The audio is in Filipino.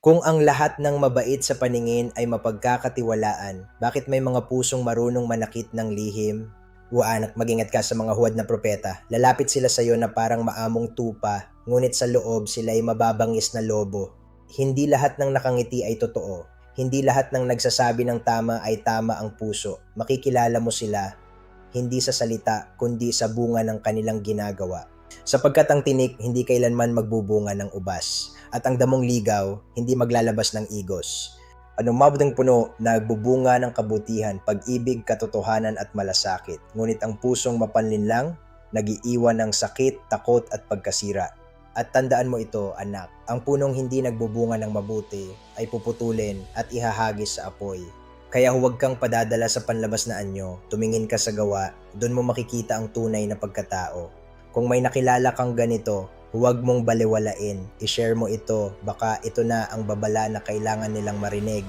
Kung ang lahat ng mabait sa paningin ay mapagkakatiwalaan, bakit may mga pusong marunong manakit ng lihim? Anak, mag-ingat ka sa mga huwad na propeta. Lalapit sila sa iyo na parang maamong tupa, ngunit sa loob sila ay mababangis na lobo. Hindi lahat ng nakangiti ay totoo. Hindi lahat ng nagsasabi ng tama ay tama ang puso. Makikilala mo sila, hindi sa salita, kundi sa bunga ng kanilang ginagawa. Sapagkat ang tinik hindi kailanman magbubunga ng ubas, at ang damong ligaw hindi maglalabas ng igos. Anong mabudang puno nagbubunga ng kabutihan, pag-ibig, katotohanan at malasakit. Ngunit ang pusong mapanlinlang, nagiiwan ng sakit, takot at pagkasira. At tandaan mo ito, anak, ang punong hindi nagbubunga ng mabuti ay puputulin at ihahagis sa apoy. Kaya huwag kang padadala sa panlabas na anyo, tumingin ka sa gawa, doon mo makikita ang tunay na pagkatao. Kung may nakilala kang ganito, huwag mong baliwalain, i-share mo ito, baka ito na ang babala na kailangan nilang marinig.